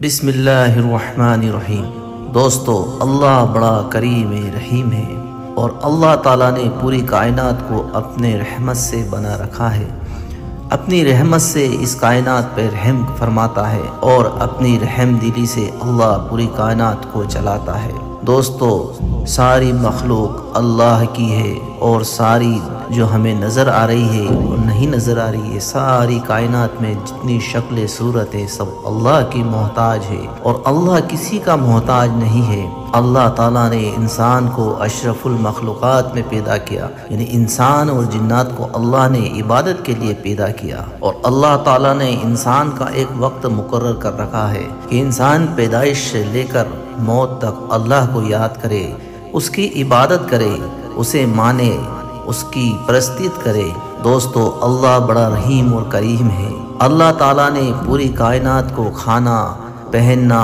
بسم اللہ الرحمن الرحیم۔ دوستو، اللہ بڑا کریم رحیم ہے اور اللہ تعالیٰ نے پوری کائنات کو اپنے رحمت سے بنا رکھا ہے۔ اپنی رحمت سے اس کائنات پہ رحم فرماتا ہے اور اپنی رحم دلی سے اللہ پوری کائنات کو چلاتا ہے۔ دوستو، ساری مخلوق اللہ کی ہے اور ساری جو ہمیں نظر آ رہی ہے اور نہیں نظر آ رہی ہے، ساری کائنات میں جتنی شکل صورت ہے سب اللہ کی محتاج ہے اور اللہ کسی کا محتاج نہیں ہے۔ اللہ تعالیٰ نے انسان کو اشرف المخلوقات میں پیدا کیا، یعنی انسان اور جنات کو اللہ نے عبادت کے لیے پیدا کیا، اور اللہ تعالیٰ نے انسان کا ایک وقت مقرر کر رکھا ہے کہ انسان پیدائش سے لے کر موت تک اللہ کو یاد کرے، اس کی عبادت کرے، اسے مانے، اس کی پرستش کرے۔ دوستو، اللہ بڑا رحیم اور کریم ہے۔ اللہ تعالیٰ نے پوری کائنات کو کھانا، پہننا،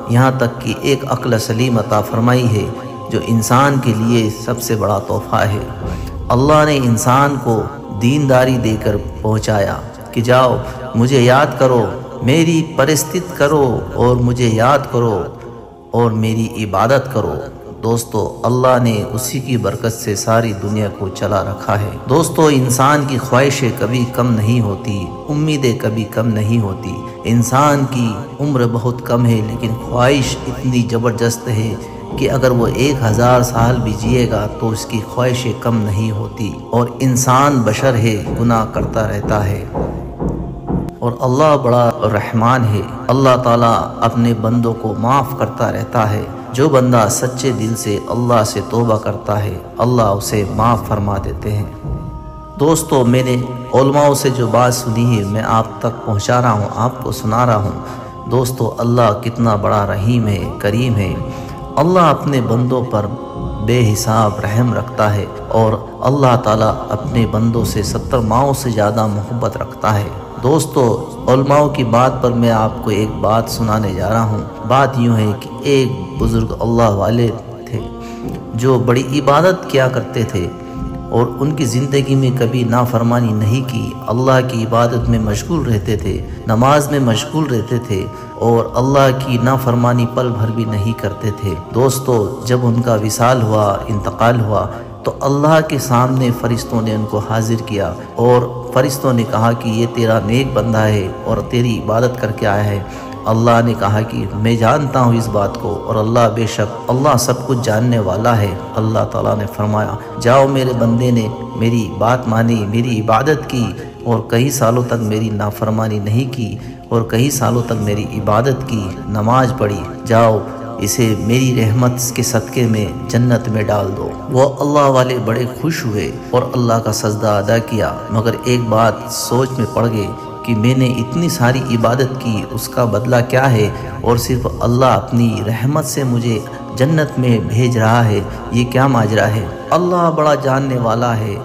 یہاں تک کہ ایک عقل سلیم عطا فرمائی ہے جو انسان کے لیے سب سے بڑا تحفہ ہے۔ اللہ نے انسان کو دینداری دے کر پہنچایا کہ جاؤ مجھے یاد کرو، میری پرستش کرو اور مجھے یاد کرو اور میری عبادت کرو۔ دوستو، اللہ نے اسی کی برکت سے ساری دنیا کو چلا رکھا ہے۔ دوستو، انسان کی خواہشیں کبھی کم نہیں ہوتی، امیدیں کبھی کم نہیں ہوتی۔ انسان کی عمر بہت کم ہے لیکن خواہش اتنی زبردست ہے کہ اگر وہ 1000 سال بھی جیے گا تو اس کی خواہشیں کم نہیں ہوتی، اور انسان بشر ہے، گناہ کرتا رہتا ہے، اور اللہ بڑا رحمان ہے۔ اللہ تعالیٰ اپنے بندوں کو معاف کرتا رہتا ہے۔ جو بندہ سچے دل سے اللہ سے توبہ کرتا ہے اللہ اسے معاف فرما دیتے ہیں۔ دوستو، میں نے علماء سے جو بات سنی ہے میں آپ تک پہنچا رہا ہوں، آپ کو سنا رہا ہوں۔ دوستو، اللہ کتنا بڑا رحیم ہے، کریم ہے۔ اللہ اپنے بندوں پر بے حساب رحم رکھتا ہے اور اللہ تعالیٰ اپنے بندوں سے 70 ماؤں سے زیادہ محبت رکھتا ہے۔ دوستو، علماء کی بات پر میں آپ کو ایک بات سنانے جا رہا ہوں۔ بات یوں ہے کہ ایک بزرگ اللہ والے تھے جو بڑی عبادت کیا کرتے تھے اور ان کی زندگی میں کبھی نافرمانی نہیں کی، اللہ کی عبادت میں مشغول رہتے تھے، نماز میں مشغول رہتے تھے اور اللہ کی نافرمانی پل بھر بھی نہیں کرتے تھے۔ دوستو، جب ان کا وصال ہوا، انتقال ہوا، تو اللہ کے سامنے فرشتوں نے ان کو حاضر کیا اور فرشتوں نے کہا کہ یہ تیرا نیک بندہ ہے اور تیری عبادت کر کے آیا ہے۔ اللہ نے کہا کہ میں جانتا ہوں اس بات کو، اور اللہ بے شک اللہ سب کچھ جاننے والا ہے۔ اللہ تعالیٰ نے فرمایا، جاؤ میرے بندے نے میری بات مانی، میری عبادت کی اور کئی سالوں تک میری نافرمانی نہیں کی اور کئی سالوں تک میری عبادت کی، نماز پڑھی، جاؤ اسے میری رحمت کے صدقے میں جنت میں ڈال دو۔ وہ اللہ والے بڑے خوش ہوئے اور اللہ کا سجدہ ادا کیا، مگر ایک بات سوچ میں پڑ گئے کہ میں نے اتنی ساری عبادت کی، اس کا بدلہ کیا ہے، اور صرف اللہ اپنی رحمت سے مجھے جنت میں بھیج رہا ہے، یہ کیا ماجرا ہے؟ اللہ بڑا جاننے والا ہے،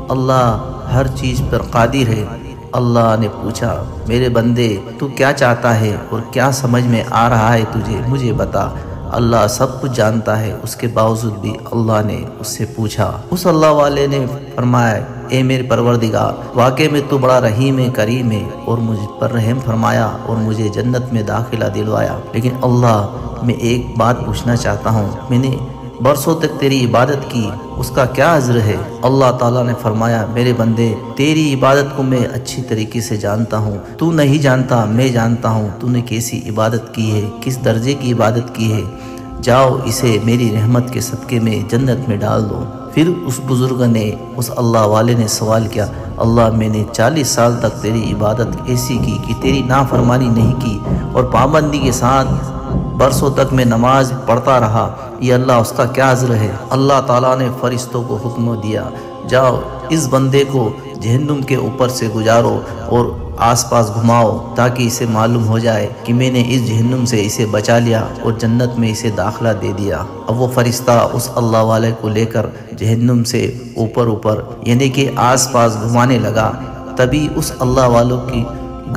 اللہ ہر چیز پر قادر ہے۔ اللہ نے پوچھا، میرے بندے تو کیا چاہتا ہے اور کیا سمجھ میں آ رہا ہے تجھے، مجھے بتا۔ اللہ سب کچھ جانتا ہے، اس کے باوجود بھی اللہ نے اس سے پوچھا۔ اس اللہ والے نے فرمایا، اے میرے پروردگار، واقعی میں تو بڑا رحیم کریم ہے اور مجھ پر رحم فرمایا اور مجھے جنت میں داخلہ دلوایا، لیکن اللہ میں ایک بات پوچھنا چاہتا ہوں، میں نے برسوں تک تیری عبادت کی، اس کا کیا عذر ہے؟ اللہ تعالیٰ نے فرمایا، میرے بندے تیری عبادت کو میں اچھی طریقے سے جانتا ہوں، تو نہیں جانتا، میں جانتا ہوں تو نے کیسی عبادت کی ہے، کس درجے کی عبادت کی ہے، جاؤ اسے میری رحمت کے صدقے میں جنت میں ڈال دو۔ پھر اس بزرگ نے، اس اللہ والے نے سوال کیا، اللہ میں نے 40 سال تک تیری عبادت ایسی کی کہ تیری نافرمانی نہیں کی اور پابندی کے ساتھ برسوں تک میں نماز پڑھتا رہا، یہ اللہ اس کا کیا عذر ہے؟ اللہ تعالیٰ نے فرشتوں کو حکم دیا، جاؤ اس بندے کو جہنم کے اوپر سے گزارو اور آس پاس گھماؤ تاکہ اسے معلوم ہو جائے کہ میں نے اس جہنم سے اسے بچا لیا اور جنت میں اسے داخلہ دے دیا۔ اب وہ فرشتہ اس اللہ والے کو لے کر جہنم سے اوپر یعنی کہ آس پاس گھمانے لگا، تبھی اس اللہ والوں کی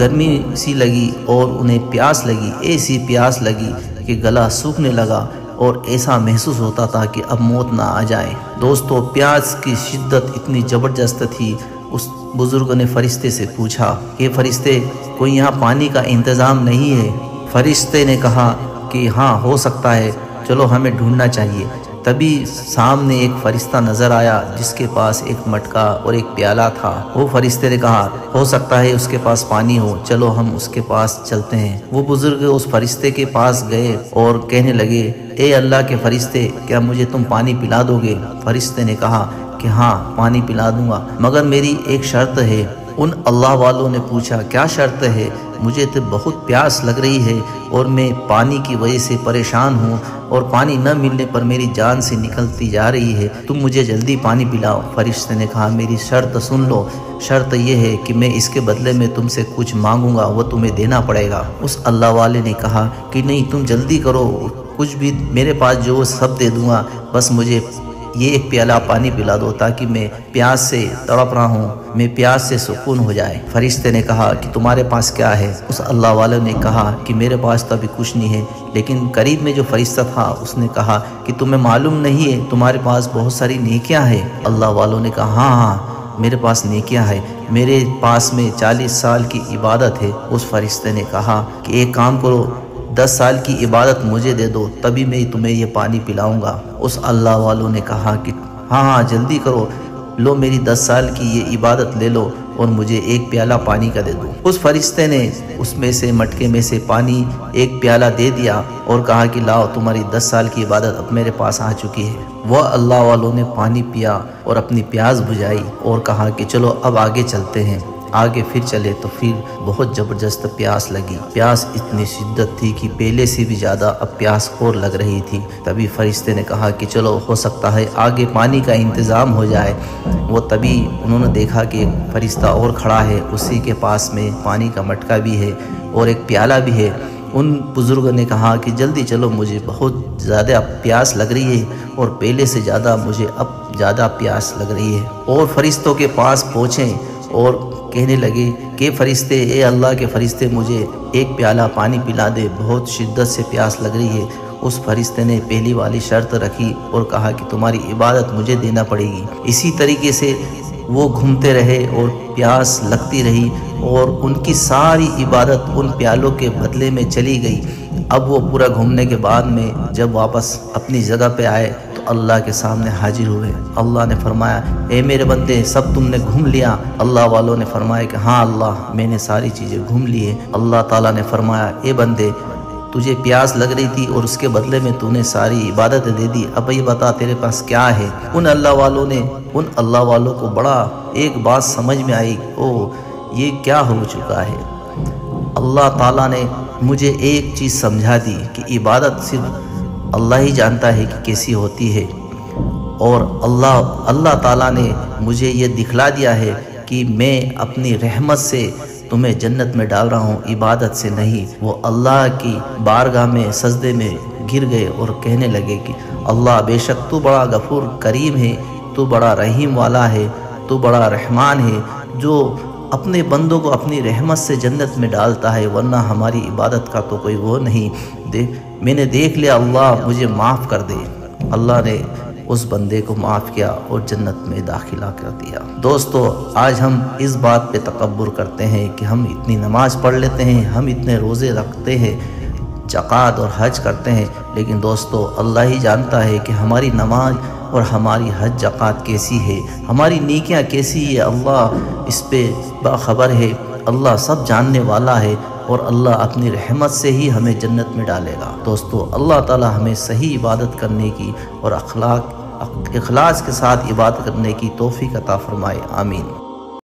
گرمی سی لگی اور انہیں پیاس لگی، ایسی پیاس لگی کہ گلا سوکھنے لگا اور ایسا محسوس ہوتا تھا کہ اب موت نہ آ جائے۔ دوستو، پیاس کی شدت اتنی زبردست تھی، اس بزرگ نے فرشتے سے پوچھا کہ فرشتے، کوئی یہاں پانی کا انتظام نہیں ہے؟ فرشتے نے کہا کہ ہاں ہو سکتا ہے، چلو ہمیں ڈھونڈنا چاہیے۔ تبھی سامنے ایک فرشتہ نظر آیا جس کے پاس ایک مٹکا اور ایک پیالہ تھا۔ وہ فرشتے نے کہا ہو سکتا ہے اس کے پاس پانی ہو، چلو ہم اس کے پاس چلتے ہیں۔ وہ بزرگ اس فرشتے کے پاس گئے اور کہنے لگے اے اللہ کے فرشتے، کیا مجھے تم پانی پلا دو گے؟ فرشتے نے کہا کہ ہاں پانی پلا دوں گا، مگر میری ایک شرط ہے۔ ان اللہ والوں نے پوچھا کیا شرط ہے؟ مجھے تو بہت پیاس لگ رہی ہے اور میں پانی کی وجہ سے پریشان ہوں اور پانی نہ ملنے پر میری جان سے نکلتی جا رہی ہے، تم مجھے جلدی پانی پلاؤ۔ فرشتے نے کہا میری شرط سن لو، شرط یہ ہے کہ میں اس کے بدلے میں تم سے کچھ مانگوں گا، وہ تمہیں دینا پڑے گا۔ اس اللہ والے نے کہا کہ نہیں، تم جلدی کرو، کچھ بھی میرے پاس جو سب دے دوں گا، بس مجھے یہ ایک پیالہ پانی پلا دو تاکہ میں پیاس سے تڑپ رہا ہوں، میں پیاس سے سکون ہو جائے۔ فرشتے نے کہا کہ تمہارے پاس کیا ہے؟ اس اللہ والے نے کہا کہ میرے پاس تو ابھی کچھ نہیں ہے، لیکن قریب میں جو فرشتہ تھا اس نے کہا کہ تمہیں معلوم نہیں ہے تمہارے پاس بہت ساری نیکیاں ہیں؟ اللہ والوں نے کہا ہاں میرے پاس نیکیاں ہیں، میرے پاس میں 40 سال کی عبادت ہے۔ اس فرشتے نے کہا کہ ایک کام کرو، 10 سال کی عبادت مجھے دے دو، تبھی میں تمہیں یہ پانی پلاؤں گا۔ اس اللہ والوں نے کہا کہ ہاں جلدی کرو، لو میری 10 سال کی یہ عبادت لے لو اور مجھے ایک پیالہ پانی کا دے دو۔ اس فرشتے نے اس میں سے مٹکے میں سے پانی ایک پیالہ دے دیا اور کہا کہ لاؤ تمہاری 10 سال کی عبادت اب میرے پاس آ چکی ہے۔ وہ اللہ والوں نے پانی پیا اور اپنی پیاس بجھائی اور کہا کہ چلو اب آگے چلتے ہیں۔ آگے پھر چلے تو پھر بہت زبردست پیاس لگی، پیاس اتنی شدت تھی کہ پہلے سے بھی زیادہ اب پیاس اور لگ رہی تھی۔ تبھی فرشتے نے کہا کہ چلو ہو سکتا ہے آگے پانی کا انتظام ہو جائے۔ وہ تبھی انہوں نے دیکھا کہ ایک فرشتہ اور کھڑا ہے، اسی کے پاس میں پانی کا مٹکا بھی ہے اور ایک پیالہ بھی ہے۔ ان بزرگوں نے کہا کہ جلدی چلو، مجھے بہت زیادہ پیاس لگ رہی ہے اور پہلے سے زیادہ مجھے اب زیادہ پیاس لگ رہی ہے۔ اور فرشتوں کے پاس پہنچے اور کہنے لگے کہ فرشتے، اے اللہ کے فرشتے، مجھے ایک پیالہ پانی پلا دے، بہت شدت سے پیاس لگ رہی ہے۔ اس فرشتے نے پہلی والی شرط رکھی اور کہا کہ تمہاری عبادت مجھے دینا پڑے گی۔ اسی طریقے سے وہ گھومتے رہے اور پیاس لگتی رہی اور ان کی ساری عبادت ان پیالوں کے بدلے میں چلی گئی۔ اب وہ پورا گھومنے کے بعد میں جب واپس اپنی جگہ پہ آئے تو اللہ کے سامنے حاضر ہوئے۔ اللہ نے فرمایا اے میرے بندے، سب تم نے گھوم لیا؟ اللہ والوں نے فرمایا کہ ہاں اللہ، میں نے ساری چیزیں گھوم لی ہے۔ اللہ تعالیٰ نے فرمایا اے بندے، تجھے پیاس لگ رہی تھی اور اس کے بدلے میں تو نے ساری عبادت دے دی، اب یہ بتا تیرے پاس کیا ہے؟ ان اللہ والوں کو بڑا ایک بات سمجھ میں آئی، او یہ کیا ہو چکا ہے۔ اللہ تعالیٰ نے مجھے ایک چیز سمجھا دی کہ عبادت صرف اللہ ہی جانتا ہے کہ کیسی ہوتی ہے، اور اللہ تعالیٰ نے مجھے یہ دکھلا دیا ہے کہ میں اپنی رحمت سے تمہیں جنت میں ڈال رہا ہوں، عبادت سے نہیں۔ وہ اللہ کی بارگاہ میں سجدے میں گر گئے اور کہنے لگے کہ اللہ، بے شک تو بڑا غفور کریم ہے، تو بڑا رحیم والا ہے، تو بڑا رحمان ہے، جو اپنے بندوں کو اپنی رحمت سے جنت میں ڈالتا ہے، ورنہ ہماری عبادت کا تو کوئی وہ نہیں۔ میں نے دیکھ لیا، اللہ مجھے معاف کر دے۔ اللہ نے اس بندے کو معاف کیا اور جنت میں داخلہ کر دیا۔ دوستو، آج ہم اس بات پہ تکبر کرتے ہیں کہ ہم اتنی نماز پڑھ لیتے ہیں، ہم اتنے روزے رکھتے ہیں، زکوٰۃ اور حج کرتے ہیں، لیکن دوستو اللہ ہی جانتا ہے کہ ہماری نماز اور ہماری حج زکوٰۃ کیسی ہے، ہماری نیکیاں کیسی ہے۔ اللہ اس پہ باخبر ہے، اللہ سب جاننے والا ہے، اور اللہ اپنی رحمت سے ہی ہمیں جنت میں ڈالے گا۔ دوستو، اللہ تعالی ہمیں صحیح عبادت کرنے کی اور اخلاص کے ساتھ عبادت کرنے کی توفیق عطا فرمائے، آمین۔